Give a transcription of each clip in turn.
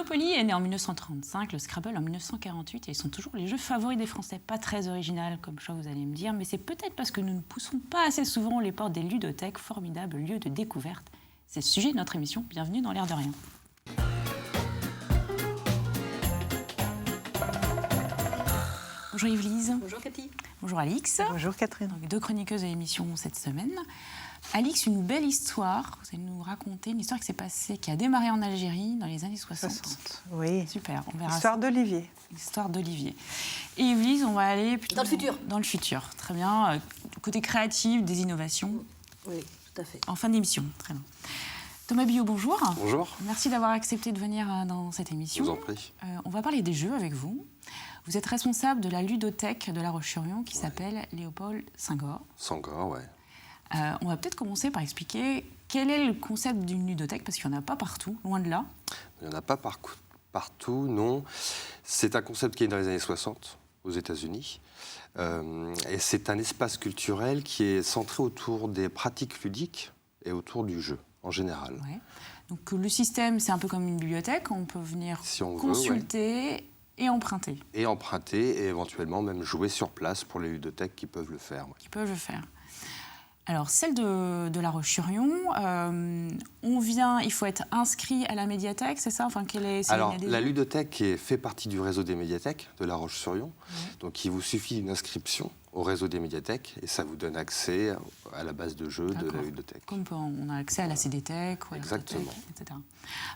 Monopoly est né en 1935, le Scrabble en 1948, et ils sont toujours les jeux favoris des Français. Pas très original comme choix, vous allez me dire, mais c'est peut-être parce que nous ne poussons pas assez souvent les portes des ludothèques, formidables lieux de découverte. C'est le sujet de notre émission. Bienvenue dans l'air de rien. Bonjour Yves-Lise. Bonjour Cathy. Bonjour Alix. Bonjour Catherine. Donc, deux chroniqueuses de l'émission cette semaine. Alix, une belle histoire. Vous allez nous raconter une histoire qui s'est passée, qui a démarré en Algérie dans les années 60. Oui. Super, on verra. Histoire d'Olivier. L'histoire d'Olivier. Et Yves-Lise, on va aller plutôt dans le futur. Dans le futur, très bien. Côté créatif, des innovations. Oui, tout à fait. En fin d'émission, très bien. Thomas Billot, bonjour. Bonjour. Merci d'avoir accepté de venir dans cette émission. Je vous en prie. On va parler des jeux avec vous. Vous êtes responsable de la ludothèque de La Roche-sur-Yon qui s'appelle Léopold Senghor. Senghor, ouais. On va peut-être commencer par expliquer quel est le concept d'une ludothèque, parce qu'il n'y en a pas partout, loin de là. Il n'y en a pas partout, non. C'est un concept qui est dans les années 60 aux États-Unis. Et c'est un espace culturel qui est centré autour des pratiques ludiques et autour du jeu, en général. Ouais. Donc le système, c'est un peu comme une bibliothèque. On peut venir consulter et emprunter. Et emprunter et éventuellement même jouer sur place pour les ludothèques qui peuvent le faire. Ouais. Qui peuvent le faire. Alors, celle de La Roche-sur-Yon, on vient, il faut être inscrit à la médiathèque, c'est ça enfin, Alors, la ludothèque fait partie du réseau des médiathèques de La Roche-sur-Yon. Ouais. Donc, il vous suffit d'une inscription au réseau des médiathèques et ça vous donne accès à la base de jeux de la ludothèque. Comme on a accès à la CDTech, exactement. Etc.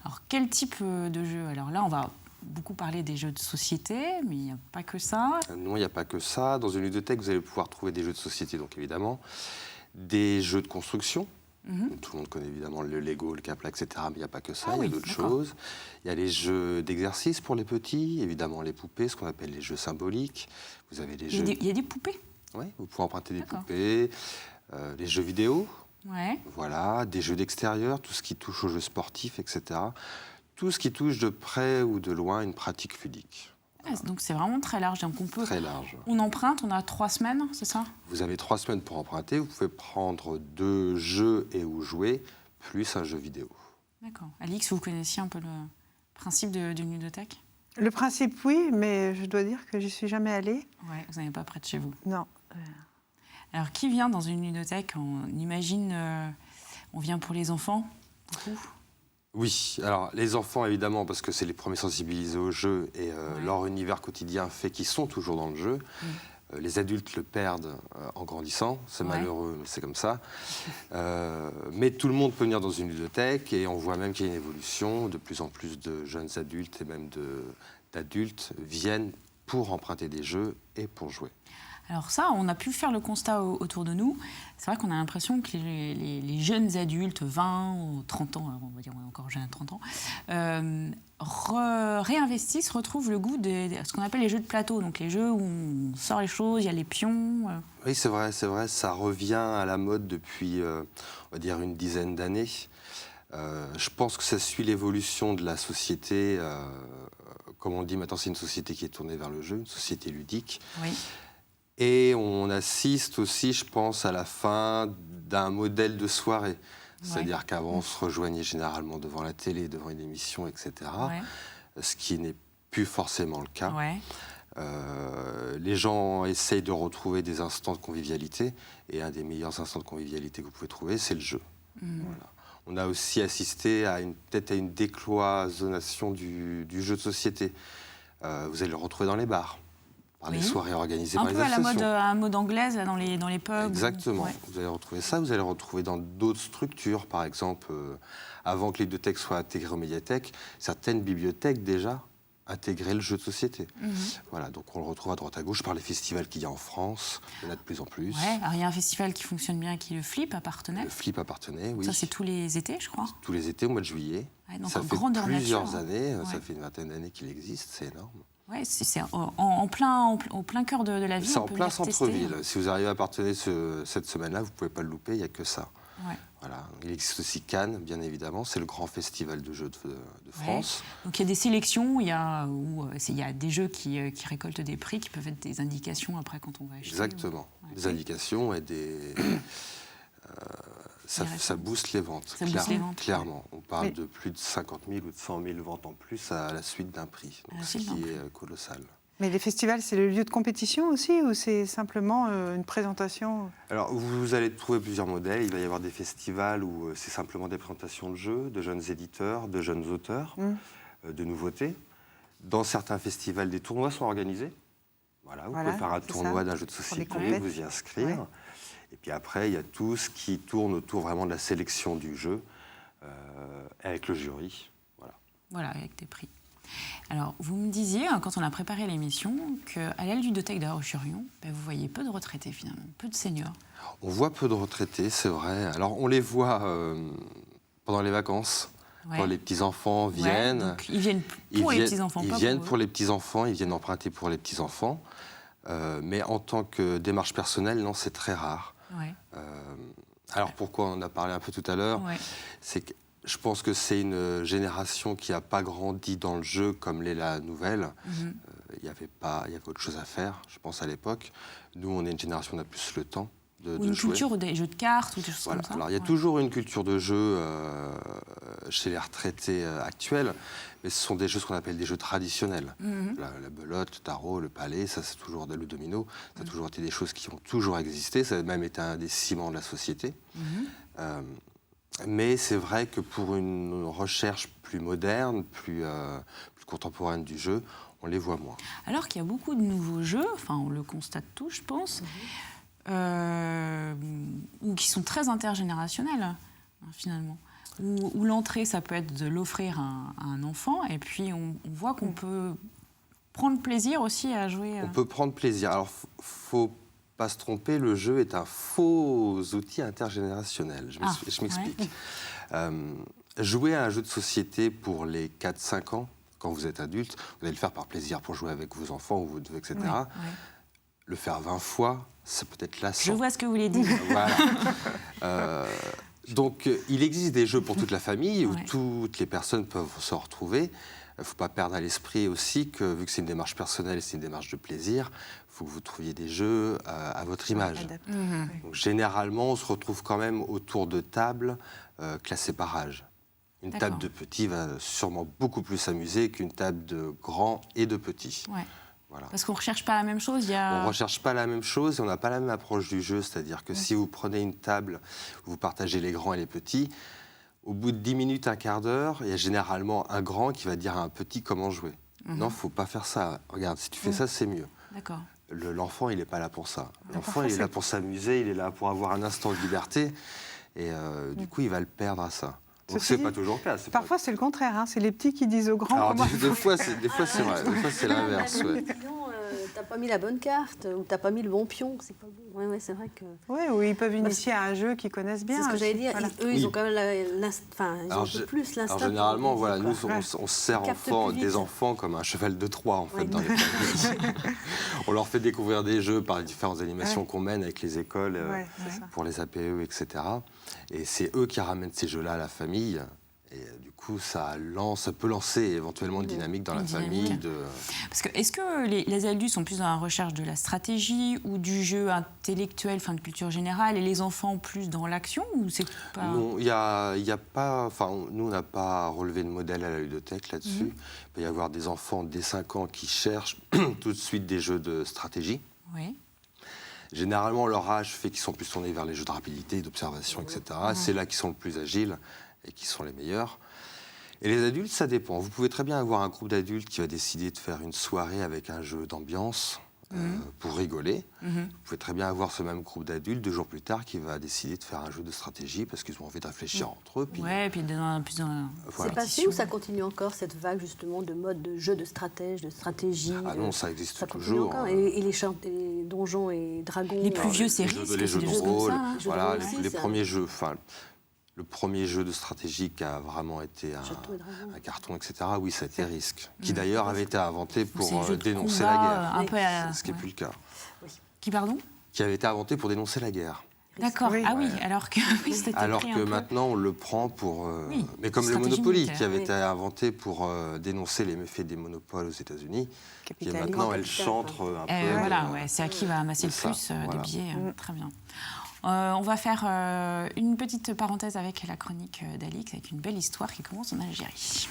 Alors, quel type de jeu? Alors là, on va beaucoup parler des jeux de société, mais il n'y a pas que ça. Non, il n'y a pas que ça. Dans une ludothèque, vous allez pouvoir trouver des jeux de société, donc évidemment. Des jeux de construction. Tout le monde connaît évidemment le Lego, le Capla, etc. Mais il n'y a pas que ça, il y a d'autres choses. Il y a les jeux d'exercice pour les petits, évidemment les poupées, ce qu'on appelle les jeux symboliques. Vous avez les jeux... Il y a des poupées? Oui, vous pouvez emprunter des poupées. Les jeux vidéo, voilà, des jeux d'extérieur, tout ce qui touche aux jeux sportifs, etc. Tout ce qui touche de près ou de loin une pratique ludique. Donc c'est vraiment très large. Donc très large. On emprunte, on a 3 semaines, c'est ça? Vous avez 3 semaines pour emprunter. Vous pouvez prendre 2 jeux et ou jouer, plus un jeu vidéo. D'accord. Alix, vous connaissiez un peu le principe d'une ludothèque? Le principe, oui, mais je dois dire que je n'y suis jamais allée. Oui, vous n'avez pas près de chez vous. Non. Alors, qui vient dans une ludothèque? On imagine, on vient pour les enfants, beaucoup? Oui, alors les enfants évidemment parce que c'est les premiers sensibilisés au jeu et leur univers quotidien fait qu'ils sont toujours dans le jeu. Les adultes le perdent en grandissant, c'est malheureux mais c'est comme ça. Mais tout le monde peut venir dans une ludothèque et on voit même qu'il y a une évolution, de plus en plus de jeunes adultes et même d'adultes viennent pour emprunter des jeux et pour jouer. Alors ça, on a pu faire le constat autour de nous. C'est vrai qu'on a l'impression que les jeunes adultes, 20 ou 30 ans, on va dire on est encore jeune à 30 ans, réinvestissent, retrouvent le goût de ce qu'on appelle les jeux de plateau, donc les jeux où on sort les choses, il y a les pions. Oui, c'est vrai, ça revient à la mode depuis, on va dire, une dizaine d'années. Je pense que ça suit l'évolution de la société. Comme on dit maintenant, c'est une société qui est tournée vers le jeu, une société ludique. Oui. Et on assiste aussi, je pense, à la fin d'un modèle de soirée. C'est-à-dire qu'avant, on se rejoignait généralement devant la télé, devant une émission, etc. Ce qui n'est plus forcément le cas. Les gens essayent de retrouver des instants de convivialité. Et un des meilleurs instants de convivialité que vous pouvez trouver, c'est le jeu. Voilà. On a aussi assisté peut-être à une décloisonnation du jeu de société. Vous allez le retrouver dans les bars. Par les soirées organisées par les associations. Un peu à la mode anglaise, là, dans les pubs. Exactement. Vous allez retrouver ça. Vous allez le retrouver dans d'autres structures. Par exemple, avant que les ludothèques soient intégrées aux médiathèques, certaines bibliothèques déjà intégraient le jeu de société. Voilà, donc on le retrouve à droite à gauche par les festivals qu'il y a en France. Il y en a de plus en plus. Alors il y a un festival qui fonctionne bien, qui est le Flip à Partenay. Le Flip à Partenay, oui. Ça, c'est tous les étés, je crois. Tous les étés, au mois de juillet. Donc ça fait plusieurs années. Ça fait une vingtaine d'années qu'il existe. C'est énorme. Oui, c'est au plein cœur de la ville. C'est en plein centre-ville. Si vous arrivez à Partenay cette semaine-là, vous ne pouvez pas le louper, il n'y a que ça. Voilà. Il existe aussi Cannes, bien évidemment. C'est le grand festival de jeux de France. Donc il y a des sélections, il y a des jeux qui récoltent des prix, qui peuvent être des indications après quand on va acheter. Exactement. Des indications et des... Ça booste les ventes, Ça booste les ventes. clairement. On parle de plus de 50 000 ou de 100 000 ventes en plus à la suite d'un prix, donc ce qui est colossal. Mais les festivals, c'est le lieu de compétition aussi ou c'est simplement une présentation? Alors, vous allez trouver plusieurs modèles. Il va y avoir des festivals où c'est simplement des présentations de jeux, de jeunes éditeurs, de jeunes auteurs, de nouveautés. Dans certains festivals, des tournois sont organisés. Voilà, vous pouvez faire un tournoi d'un jeu de société, vous y inscrire. Ouais. Et puis après, il y a tout ce qui tourne autour vraiment de la sélection du jeu, avec le jury. Voilà, avec des prix. Alors, vous me disiez, quand on a préparé l'émission, qu'à la ludothèque de La Roche-sur-Yon, vous voyez peu de retraités finalement, peu de seniors. On voit peu de retraités, c'est vrai. Alors, on les voit pendant les vacances. Quand les petits-enfants viennent. Donc, ils viennent pour les petits-enfants, Ils viennent pour les petits-enfants, ils viennent emprunter pour les petits-enfants. Mais en tant que démarche personnelle, non, c'est très rare. Ouais. Alors pourquoi on en a parlé un peu tout à l'heure, c'est que je pense que c'est une génération qui n'a pas grandi dans le jeu comme l'est la nouvelle. Il y avait autre chose à faire, je pense, à l'époque. Nous, on est une génération qui a plus le temps de une jouer. culture des jeux de cartes ou des choses comme ça. Alors il y a toujours une culture de jeu chez les retraités actuels, mais ce sont des jeux, ce qu'on appelle des jeux traditionnels. La belote, le tarot, le palais, ça c'est toujours le domino, ça a toujours été des choses qui ont toujours existé, ça a même été un des ciments de la société. Mais c'est vrai que pour une recherche plus moderne, plus contemporaine du jeu, on les voit moins. Alors qu'il y a beaucoup de nouveaux jeux, enfin on le constate tous, je pense, ou qui sont très intergénérationnels, finalement. Où l'entrée, ça peut être de l'offrir à un enfant, et puis on voit qu'on peut prendre plaisir aussi à jouer. On peut prendre plaisir. Alors, faut pas se tromper, le jeu est un faux outil intergénérationnel. Je m'explique. Jouer à un jeu de société pour les 4-5 ans, quand vous êtes adulte, vous allez le faire par plaisir pour jouer avec vos enfants, ou vos neveux, etc. Le faire 20 fois, c'est peut-être lassant. Je vois ce que vous voulez dire. Voilà. Donc, il existe des jeux pour toute la famille où toutes les personnes peuvent se retrouver. Il ne faut pas perdre à l'esprit aussi que, vu que c'est une démarche personnelle, c'est une démarche de plaisir, il faut que vous trouviez des jeux à votre image. Donc, généralement, on se retrouve quand même autour de tables classées par âge. Une table de petits va sûrement beaucoup plus s'amuser qu'une table de grands et de petits. Voilà. Parce qu'on ne recherche pas la même chose. On ne recherche pas la même chose et on n'a pas la même approche du jeu. C'est-à-dire que si vous prenez une table où vous partagez les grands et les petits, au bout de 10 minutes, un quart d'heure, il y a généralement un grand qui va dire à un petit comment jouer. Non, il ne faut pas faire ça. Regarde, si tu fais ça, c'est mieux. D'accord. L'enfant, il n'est pas là pour ça. L'enfant, il est là pour s'amuser, il est là pour avoir un instant de liberté. Et du coup, il va le perdre à ça. Donc c'est pas toujours le cas. Parfois, c'est le contraire. Hein. C'est les petits qui disent aux grands. Alors, des fois, c'est vrai. Des fois, c'est l'inverse. T'as pas mis la bonne carte ou t'as pas mis le bon pion, c'est pas bon. Ouais, c'est vrai que. Oui, ou ils peuvent initier à un jeu qu'ils connaissent bien. C'est ce que j'allais dire. Eux, ils ont quand même ils ont un peu plus l'instinct. Alors généralement, voilà, nous, on sert des enfants comme un cheval de Troie en fait dans les familles. On leur fait découvrir des jeux par les différentes animations qu'on mène avec les écoles pour les APE, etc. Et c'est eux qui ramènent ces jeux-là à la famille. Et du coup, ça peut lancer éventuellement une dynamique dans la famille. Parce que est-ce que les adultes sont plus dans la recherche de la stratégie ou du jeu intellectuel, de culture générale, et les enfants plus dans l'action ou c'est pas... Non, il y a pas... Enfin, nous, on n'a pas relevé de modèle à la ludothèque là-dessus. Il peut y avoir des enfants dès 5 ans qui cherchent tout de suite des jeux de stratégie. Oui. Généralement, leur âge fait qu'ils sont plus tournés vers les jeux de rapidité, d'observation, etc. C'est là qu'ils sont le plus agiles et qui sont les meilleurs. Et les adultes, ça dépend. Vous pouvez très bien avoir un groupe d'adultes qui va décider de faire une soirée avec un jeu d'ambiance pour rigoler. Vous pouvez très bien avoir ce même groupe d'adultes 2 jours plus tard qui va décider de faire un jeu de stratégie parce qu'ils ont envie de réfléchir entre eux. Puis plus dans C'est passé ou ça continue encore, cette vague justement de mode de jeu de stratégie Ah non, ça existe toujours. Et les donjons et dragons. Les plus vieux séries, les jeux de rôle, voilà, les aussi, premiers jeux. Le premier jeu de stratégie qui a vraiment été un carton, etc., oui, ça a été Risk, qui d'ailleurs avait été inventé pour dénoncer la guerre, ce qui n'est plus le cas. Qui, pardon ? Qui avait été inventé pour dénoncer la guerre. D'accord, alors que c'était alors que maintenant, on le prend pour... mais comme le Monopoly, qui avait été inventé pour dénoncer les méfaits des monopoles aux États-Unis, qui est maintenant, elle chantre un peu... Voilà, c'est à qui va amasser le plus des billets. Très bien. On va faire une petite parenthèse avec la chronique d'Alix, avec une belle histoire qui commence en Algérie.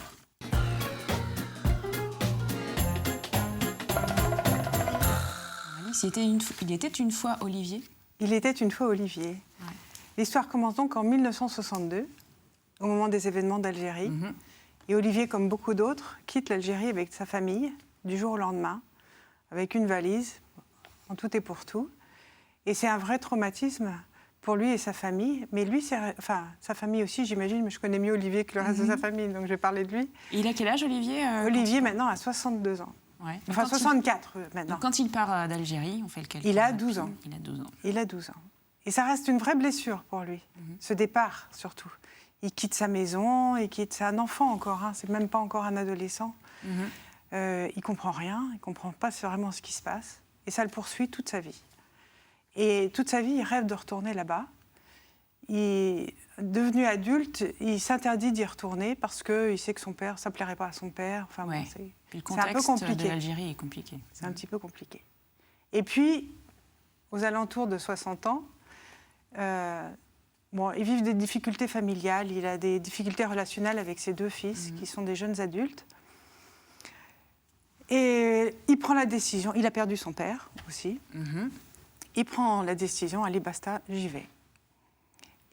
Alix, il était une fois Olivier. Il était une fois Olivier. Ouais. L'histoire commence donc en 1962, au moment des événements d'Algérie. Mhm. Et Olivier, comme beaucoup d'autres, quitte l'Algérie avec sa famille, du jour au lendemain, avec une valise, en tout et pour tout. Et c'est un vrai traumatisme pour lui et sa famille. Mais lui, sa famille aussi, j'imagine, mais je connais mieux Olivier que le reste de sa famille, donc je vais parler de lui. Et il a quel âge, Olivier Olivier, maintenant, a 62 ans. Ouais. Enfin, 64 maintenant. Donc, quand il part d'Algérie, on fait le calcul. Il a 12 ans. Il a 12 ans. Il a 12 ans. Et ça reste une vraie blessure pour lui, ce départ surtout. Il quitte sa maison, c'est un enfant encore, c'est même pas encore un adolescent. Il comprend rien, il comprend pas vraiment ce qui se passe. Et ça le poursuit toute sa vie. Et toute sa vie, il rêve de retourner là-bas. Devenu adulte, il s'interdit d'y retourner parce qu'il sait que son père, ça ne plairait pas à son père. Enfin, ouais. bon, le c'est un peu contexte compliqué. de l'Algérie est compliqué. C'est un petit peu compliqué. Et puis, aux alentours de 60 ans, il vit des difficultés familiales, il a des difficultés relationnelles avec ses 2 fils, qui sont des jeunes adultes. Et il prend la décision, il a perdu son père aussi, il prend la décision, allez basta, j'y vais.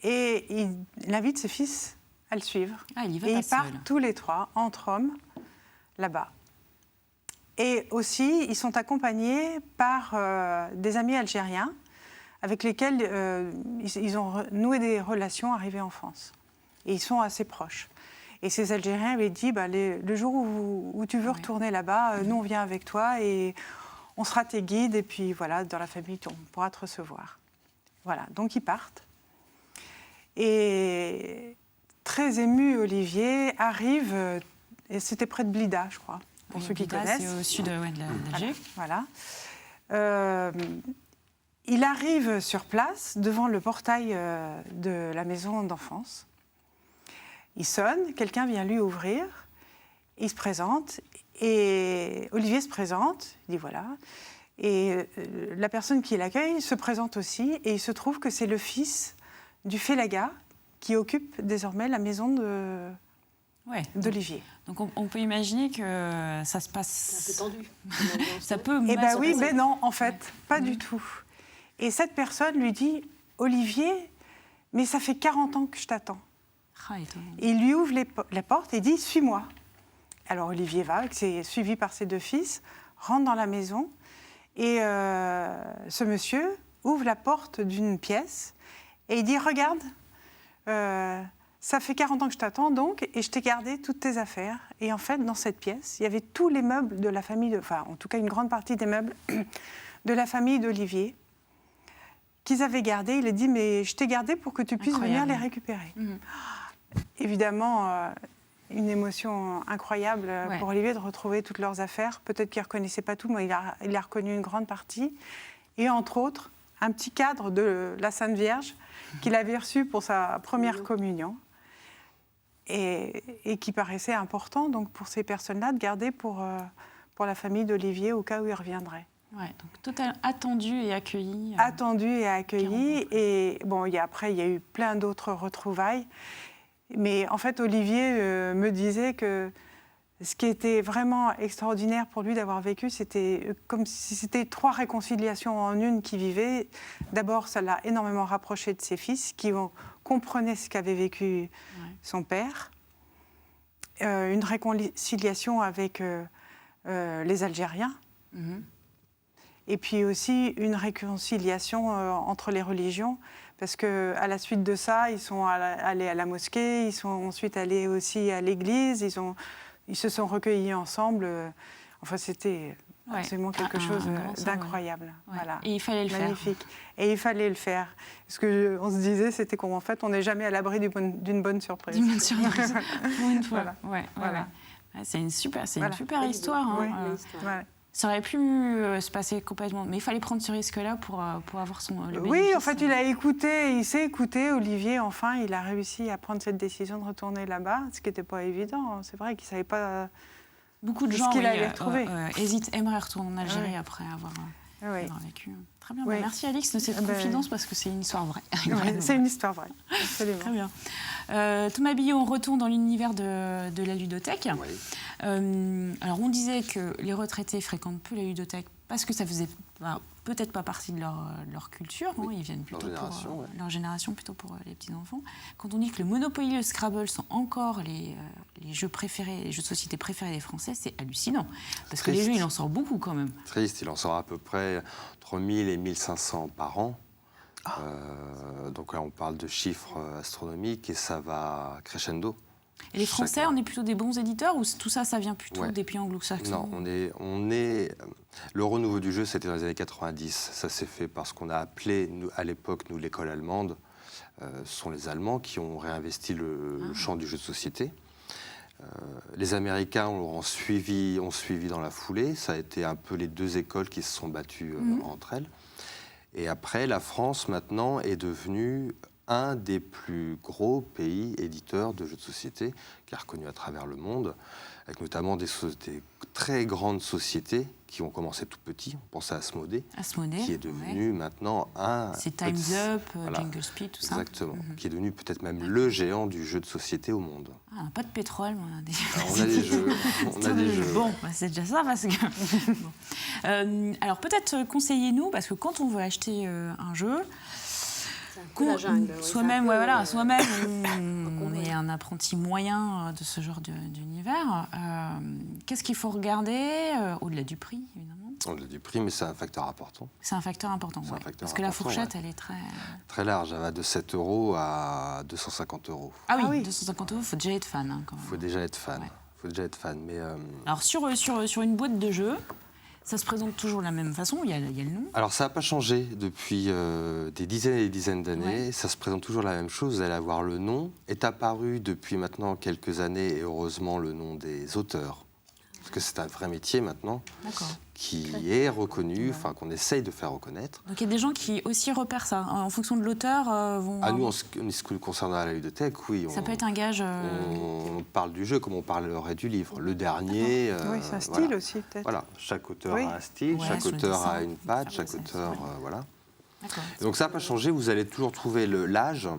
Et il invite ses fils à le suivre. Ah, il y va et pas ils partent seul. tous les 3, entre hommes, là-bas. Et aussi, ils sont accompagnés par des amis algériens avec lesquels ils ont noué des relations arrivés en France. Et ils sont assez proches. Et ces Algériens avaient dit, le jour où tu veux retourner là-bas, nous on vient avec toi et on sera tes guides. Et puis voilà, dans la famille, on pourra te recevoir. Voilà, donc ils partent. Et très ému, Olivier arrive, et c'était près de Blida, je crois, pour ceux qui connaissent. C'est au sud de l'Alger. Voilà. Il arrive sur place, devant le portail de la maison d'enfance. Il sonne, quelqu'un vient lui ouvrir, il se présente, et Olivier se présente, il dit voilà. Et la personne qui l'accueille se présente aussi, et il se trouve que c'est le fils du félaga qui occupe désormais la maison d'Olivier. Donc on peut imaginer que ça se passe... C'est un peu tendu. Ça peut... Eh bien oui, mais non, en fait, pas du tout. Et cette personne lui dit, Olivier, mais ça fait 40 ans que je t'attends. Et il lui ouvre la porte et dit, suis-moi. Alors Olivier va, c'est suivi par ses 2 fils, rentre dans la maison, et ce monsieur ouvre la porte d'une pièce, et il dit, regarde, ça fait 40 ans que je t'attends, donc, et je t'ai gardé toutes tes affaires. Et en fait, dans cette pièce, il y avait tous les meubles de la famille, enfin, en tout cas, une grande partie des meubles de la famille d'Olivier, qu'ils avaient gardés. Il a dit, mais je t'ai gardé pour que tu puisses venir les récupérer. Évidemment, une émotion incroyable pour Olivier de retrouver toutes leurs affaires. Peut-être qu'il ne reconnaissait pas tout, mais il a reconnu une grande partie. Et entre autres, un petit cadre de la Sainte Vierge qu'il avait reçu pour sa première communion et qui paraissait important donc, pour ces personnes-là de garder pour la famille d'Olivier au cas où il reviendrait. Ouais, donc total attendu et accueilli. Attendu et accueilli. Et bon, après, il y a eu plein d'autres retrouvailles. Mais en fait, Olivier me disait que ce qui était vraiment extraordinaire pour lui d'avoir vécu, c'était comme si c'était 3 réconciliations en une qui vivaient. D'abord, ça l'a énormément rapproché de ses fils, qui comprenaient ce qu'avait vécu son père. Une réconciliation avec les Algériens. Et puis aussi une réconciliation entre les religions, parce qu'à la suite de ça, ils sont allés à la mosquée, ils sont ensuite allés aussi à l'église, ils se sont recueillis ensemble. Enfin, c'était absolument quelque chose d'incroyable. Ouais. Voilà. Et il fallait le Magnifique. Et il fallait le faire. Ce qu'on se disait, c'était qu'en fait, on n'est jamais à l'abri d'une bonne surprise. D'une bonne surprise, pour une fois. Voilà. C'est une super histoire. Hein. Ouais. Ça aurait pu se passer complètement, mais il fallait prendre ce risque-là pour avoir le bénéfice. Oui, en fait, il s'est écouté, Olivier, enfin, il a réussi à prendre cette décision de retourner là-bas, ce qui n'était pas évident. C'est vrai qu'il ne savait pas beaucoup de gens qu'il allait retrouver. aimeraient retourner en Algérie après avoir... Oui. d'avoir vécu. Très bien. Oui. Bah, merci Alix de cette confidence parce que c'est une histoire vraie. Ouais, c'est une histoire vraie, absolument. Très bien. Thomas Billot, on retourne dans l'univers de la ludothèque. Oui. Alors, on disait que les retraités fréquentent peu la ludothèque parce que ça faisait peut-être pas partie de leur culture. Oui. Hein, ils viennent plutôt Génération, leur génération, plutôt pour les petits-enfants. Quand on dit que le Monopoly et le Scrabble sont encore les jeux préférés, les jeux de société préférés des Français, c'est hallucinant. Parce que les jeux, il en sort beaucoup quand même. Triste, il en sort à peu près entre 1000 et 1500 par an. Donc là, on parle de chiffres astronomiques et ça va crescendo. Et les Français, on est plutôt des bons éditeurs ou tout ça, ça vient plutôt des pays anglo-saxons? Non, on est. Le renouveau du jeu, c'était dans les années 90. Ça s'est fait parce qu'on a appelé, à l'époque, l'école allemande. Ce sont les Allemands qui ont réinvesti le champ du jeu de société. Les Américains ont suivi dans la foulée. Ça a été un peu les deux écoles qui se sont battues entre elles. Et après, la France, maintenant, est devenue un des plus gros pays éditeurs de jeux de société, qui est reconnu à travers le monde, avec notamment des très grandes sociétés qui ont commencé tout petit. On pense à Asmodée, qui est devenu maintenant un... C'est Time's Up, Jingle Speed, tout ça. Exactement, qui est devenu peut-être même le géant du jeu de société au monde. Pas de pétrole, mais on a des on a des jeux. On a des jeux. Bon, c'est déjà ça, parce que... Bon. Alors peut-être conseillez-nous, parce que quand on veut acheter un jeu... Soi-même, on est un apprenti moyen de ce genre d'univers. Qu'est-ce qu'il faut regarder au-delà du prix, évidemment? Au-delà du prix, mais c'est un facteur important. C'est un facteur important, oui. Parce que la fourchette, elle est très large. Elle va de 7 € à 250 €. Ah oui, 250 €, il faut déjà être fan. Hein, quand même. Il faut déjà être fan. Faut déjà être fan. Mais alors, sur une boîte de jeux, ça se présente toujours de la même façon, il y a le nom. Alors ça n'a pas changé depuis des dizaines et des dizaines d'années. Ouais. Ça se présente toujours la même chose. Vous allez avoir le nom. Est apparu depuis maintenant quelques années, et heureusement, le nom des auteurs. Parce que c'est un vrai métier maintenant, qui est reconnu, qu'on essaye de faire reconnaître. Donc il y a des gens qui aussi repèrent ça, en fonction de l'auteur vont... Nous, en ce qui concerne la ludothèque, oui. Ça peut être un gage... On parle du jeu comme on parlerait du livre. Le dernier... oui, c'est un style aussi, peut-être. Voilà, chaque auteur a un style, chaque auteur a une patte, chaque auteur... voilà. Donc ça n'a pas changé, vous allez toujours trouver l'âge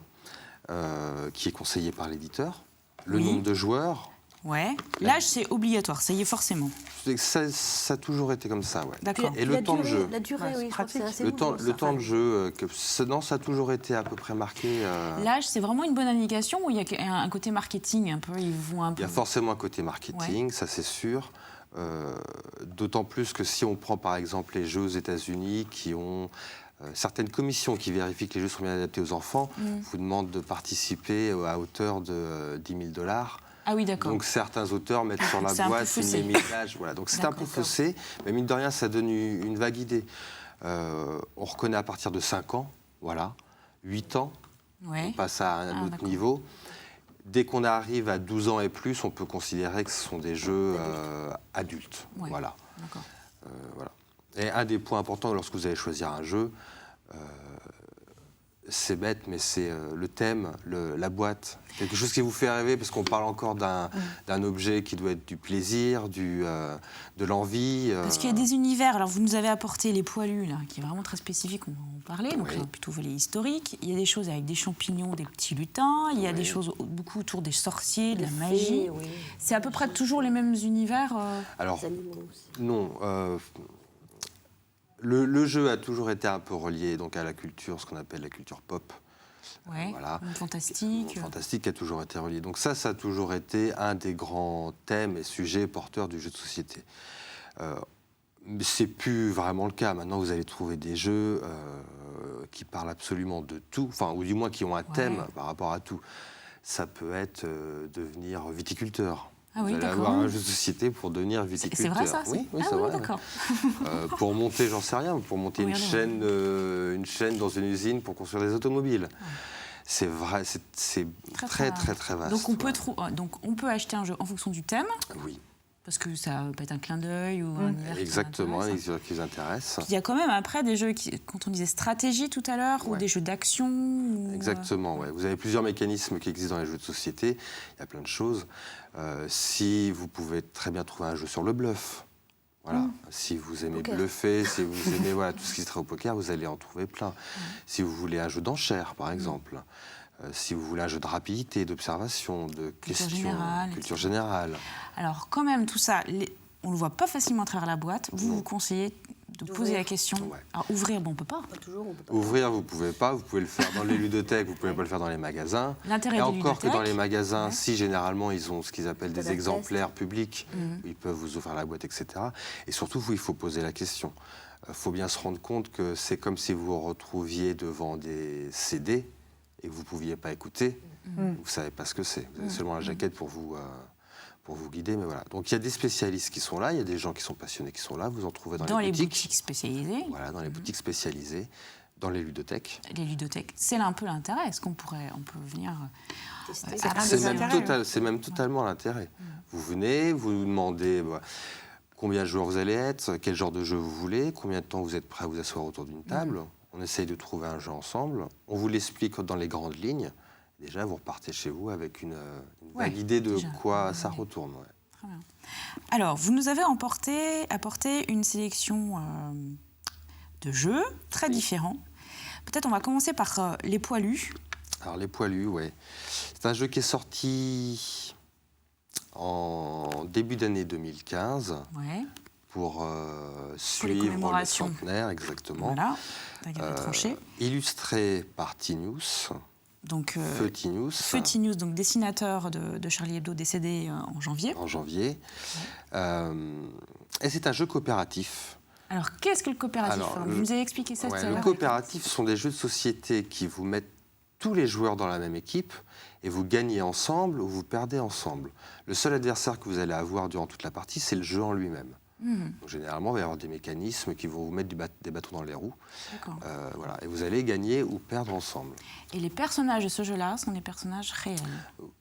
qui est conseillé par l'éditeur, le nombre de joueurs... Ouais. L'âge, c'est obligatoire, ça y est forcément. Ça a toujours été comme ça, ouais. D'accord. Et le temps de jeu. La durée, oui, pratique. Le temps de jeu, ça a toujours été à peu près marqué. L'âge, c'est vraiment une bonne indication ou il y a un côté marketing un peu, Il y a forcément un côté marketing, ça c'est sûr. D'autant plus que si on prend par exemple les jeux aux États-Unis qui ont certaines commissions qui vérifient que les jeux sont bien adaptés aux enfants, vous demandent de participer à hauteur de 10 000 $. Ah oui, d'accord. Donc certains auteurs mettent sur la boîte une limite. Voilà. Donc c'est un peu faussé, mais mine de rien, ça donne une vague idée. On reconnaît à partir de 5 ans, voilà, 8 ans, on passe à un autre niveau. Dès qu'on arrive à 12 ans et plus, on peut considérer que ce sont des jeux adultes. Voilà. Voilà. Et un des points importants lorsque vous allez choisir un jeu, c'est bête, mais c'est le thème, la boîte. Quelque chose qui vous fait rêver, parce qu'on parle encore d'un objet qui doit être du plaisir, de l'envie. Parce qu'il y a des univers. Alors, vous nous avez apporté les poilus, là, qui est vraiment très spécifique, on va en parler. Donc, là, plutôt volet historique. Il y a des choses avec des champignons, des petits lutins. Il y a des choses beaucoup autour des sorciers, de la magie. C'est à peu près toujours les mêmes univers Alors, non. Le jeu a toujours été un peu relié donc, à la culture, ce qu'on appelle la culture pop. Voilà. Fantastique. Fantastique qui a toujours été relié. Donc ça a toujours été un des grands thèmes et sujets porteurs du jeu de société. Mais c'est plus vraiment le cas. Maintenant, vous allez trouver des jeux qui parlent absolument de tout, ou du moins qui ont un thème par rapport à tout. Ça peut être devenir viticulteur. Ah oui, vous allez avoir un jeu de société pour devenir viticulteur. C'est vrai ça? Oui, c'est vrai. D'accord. Pour monter, j'en sais rien, pour monter une chaîne dans une usine pour construire des automobiles. C'est vrai, c'est très vaste. Donc on peut acheter un jeu en fonction du thème. Oui. Parce que ça peut être un clin d'œil ou un univers. Exactement, un univers qui vous intéresse. Il y a quand même après des jeux, quand on disait stratégie tout à l'heure, ou des jeux d'action. Exactement, Vous avez plusieurs mécanismes qui existent dans les jeux de société. Il y a plein de choses. Si vous pouvez très bien trouver un jeu sur le bluff, Voilà. Si vous aimez bluffer, si vous aimez tout ce qui se traite au poker, vous allez en trouver plein. Si vous voulez un jeu d'enchères, par exemple, si vous voulez un jeu de rapidité, d'observation, de questions, culture générale. Alors, quand même, tout ça, on ne le voit pas facilement à travers la boîte. Vous conseillez de poser la question. Ouais. Alors, ouvrir, on ne peut pas. Pas toujours, on peut pas. Ouvrir, vous ne pouvez pas. Vous pouvez le faire dans les ludothèques, vous ne pouvez pas le faire dans les magasins. L'intérêt et des encore ludothèques, que dans les magasins, si généralement ils ont ce qu'ils appellent des exemplaires publics, où ils peuvent vous ouvrir la boîte, etc. Et surtout, il faut poser la question. Il faut bien se rendre compte que c'est comme si vous vous retrouviez devant des CD et que vous ne pouviez pas écouter. Vous ne savez pas ce que c'est. Vous avez seulement la jaquette pour vous guider, mais voilà. Donc il y a des spécialistes qui sont là, il y a des gens qui sont passionnés qui sont là, vous en trouvez dans les boutiques spécialisées. Voilà, dans les boutiques spécialisées, dans les ludothèques. Les ludothèques, c'est là un peu l'intérêt. Est-ce qu'on peut venir tester C'est même totalement l'intérêt. Vous venez, vous nous demandez combien de joueurs vous allez être, quel genre de jeu vous voulez, combien de temps vous êtes prêt à vous asseoir autour d'une table. On essaye de trouver un jeu ensemble. On vous l'explique dans les grandes lignes. Déjà, vous repartez chez vous avec une vague idée de quoi ça retourne. Ouais. Très bien. Alors, vous nous avez apporté une sélection de jeux très différents. Peut-être on va commencer par Les Poilus. Alors, Les Poilus, oui. C'est un jeu qui est sorti en début d'année 2015 pour suivre le centenaire, exactement. Voilà, la guerre des tranchées. Illustré par Tinius. Donc, Feu Tinius. Feu Tinius, donc dessinateur de Charlie Hebdo, décédé en janvier. En janvier. Et c'est un jeu coopératif. Alors, qu'est-ce que le coopératif? Vous nous avez expliqué ça tout à l'heure. Le coopératif sont des jeux de société qui vous mettent tous les joueurs dans la même équipe et vous gagnez ensemble ou vous perdez ensemble. Le seul adversaire que vous allez avoir durant toute la partie, c'est le jeu en lui-même. Donc, généralement, il va y avoir des mécanismes qui vont vous mettre des bâtons dans les roues. Voilà. Et vous allez gagner ou perdre ensemble. Et les personnages de ce jeu-là sont des personnages réels.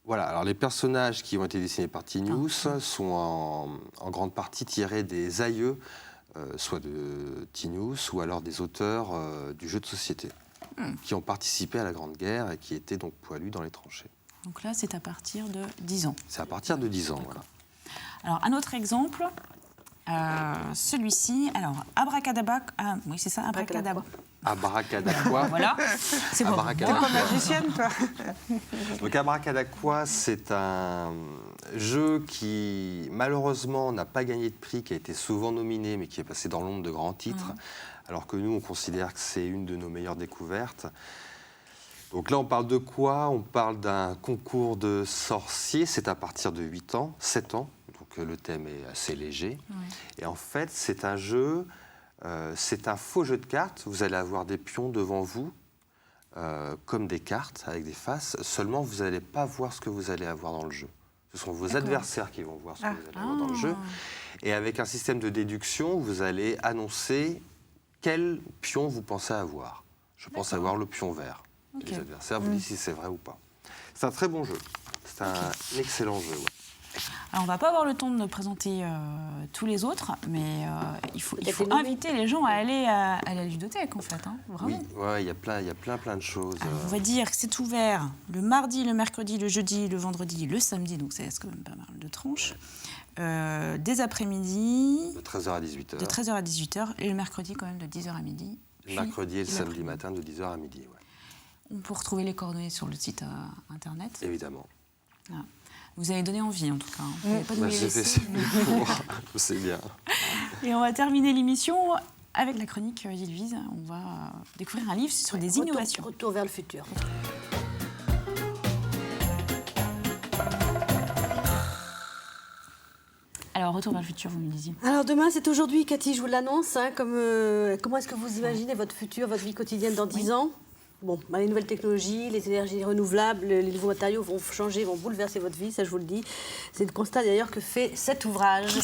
Voilà. Alors, les personnages qui ont été dessinés par Tinius sont en grande partie tirés des aïeux, soit de Tinius ou alors des auteurs du jeu de société, qui ont participé à la Grande Guerre et qui étaient donc poilus dans les tranchées. Donc là, c'est à partir de 10 ans. C'est à partir de 10 ans, voilà. Alors, un autre exemple... celui-ci, alors, Abracadabra, oui c'est ça, Abracadabra. Abracadabra. Voilà, c'est bon. T'es pas magicienne, toi. Donc Abracadabra, c'est un jeu qui, malheureusement, n'a pas gagné de prix, qui a été souvent nominé, mais qui est passé dans l'ombre de grands titres, alors que nous, on considère que c'est une de nos meilleures découvertes. Donc là, on parle de quoi? On parle d'un concours de sorciers, c'est à partir de 8 ans, 7 ans. Donc le thème est assez léger. Et en fait, c'est un jeu, c'est un faux jeu de cartes. Vous allez avoir des pions devant vous, comme des cartes, avec des faces. Seulement, vous n'allez pas voir ce que vous allez avoir dans le jeu. Ce sont vos adversaires qui vont voir ce que vous allez avoir dans le jeu. Et avec un système de déduction, vous allez annoncer quel pion vous pensez avoir. Je pense avoir le pion vert. Les adversaires vous disent si c'est vrai ou pas. C'est un très bon jeu. C'est un excellent jeu. Alors, on ne va pas avoir le temps de présenter tous les autres, mais il faut inviter les gens à aller à la ludothèque, en fait. Vraiment. Oui, il y a plein de choses. Alors, on va dire que c'est ouvert le mardi, le mercredi, le jeudi, le vendredi, le samedi, donc ça laisse quand même pas mal de tranches. Des après-midi. De 13h à 18h. De 13h à 18h, et le mercredi quand même de 10h à midi. Le mercredi et le samedi matin de 10h à midi, On peut retrouver les coordonnées sur le site internet. Évidemment. Ah. Vous avez donné envie, en tout cas. Vous n'avez pas de nous les laisser. C'est bien. Et on va terminer l'émission avec la chronique d'Ilvise. On va découvrir un livre sur des innovations. Retour vers le futur. Alors, retour vers le futur, vous me disiez. Alors demain, c'est aujourd'hui, Cathy, je vous l'annonce. Comment est-ce que vous imaginez votre futur, votre vie quotidienne dans 10 ans? Bon, les nouvelles technologies, les énergies renouvelables, les nouveaux matériaux vont changer, vont bouleverser votre vie, ça je vous le dis. C'est le constat d'ailleurs que fait cet ouvrage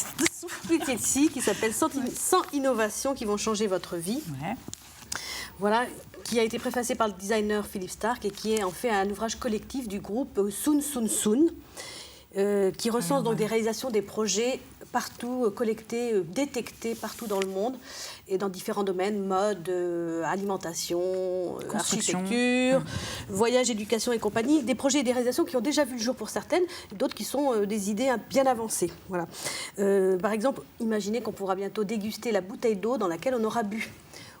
qui s'appelle 100 innovations qui vont changer votre vie. Voilà, qui a été préfacé par le designer Philippe Stark et qui est en fait un ouvrage collectif du groupe Soon Soon Soon, qui recense donc des réalisations, des projets partout, collectés, détectés partout dans le monde et dans différents domaines, mode, alimentation, architecture, voyage, éducation et compagnie. Des projets et des réalisations qui ont déjà vu le jour pour certaines, et d'autres qui sont des idées bien avancées. Voilà. Par exemple, imaginez qu'on pourra bientôt déguster la bouteille d'eau dans laquelle on aura bu.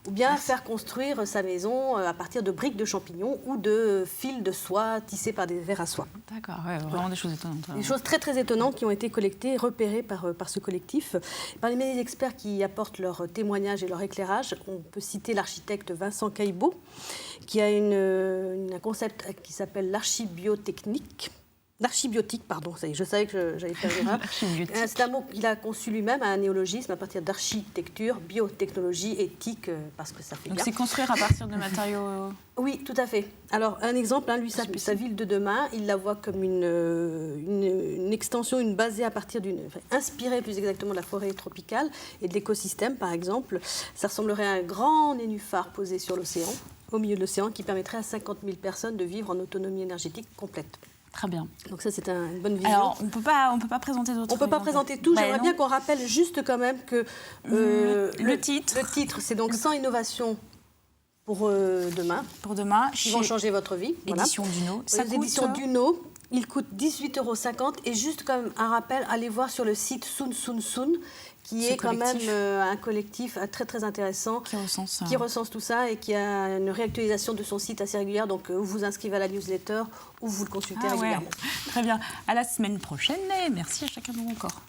Ou bien faire construire sa maison à partir de briques de champignons ou de fils de soie tissés par des vers à soie. D'accord, vraiment des choses étonnantes. Des choses très très étonnantes qui ont été collectées, repérées par ce collectif. Parmi les experts qui apportent leur témoignage et leur éclairage, on peut citer l'architecte Vincent Caillebout, qui a un concept qui s'appelle l'archibiotechnique. L'archibiotique, pardon, ça y est, je savais que j'allais faire l'erreur. C'est un mot qu'il a conçu lui-même, un néologisme à partir d'architecture, biotechnologie, éthique, parce que ça fait Donc bien. c'est construire à partir de matériaux... Oui, tout à fait. Alors, un exemple, lui, sa ville de demain, il la voit comme une extension, une basée à partir inspirée plus exactement de la forêt tropicale et de l'écosystème, par exemple. Ça ressemblerait à un grand nénuphar posé sur l'océan, au milieu de l'océan, qui permettrait à 50 000 personnes de vivre en autonomie énergétique complète. Très bien. Donc ça, c'est une bonne vision. Alors, on peut pas présenter d'autres... On ne peut pas présenter tout. J'aimerais bien qu'on rappelle juste quand même que le titre. Le titre, c'est donc 100 innovations pour demain. Pour demain. Qui vont changer votre vie. Édition Duno. Ça coûte... Édition Duno. Il coûte 18,50 €. Et juste comme un rappel, allez voir sur le site Soun Soun Soun, qui est quand même un collectif très très intéressant, qui recense tout ça et qui a une réactualisation de son site assez régulière. Donc vous vous inscrivez à la newsletter ou vous le consultez régulièrement. Ouais. Très bien. À la semaine prochaine et merci à chacun de vous encore.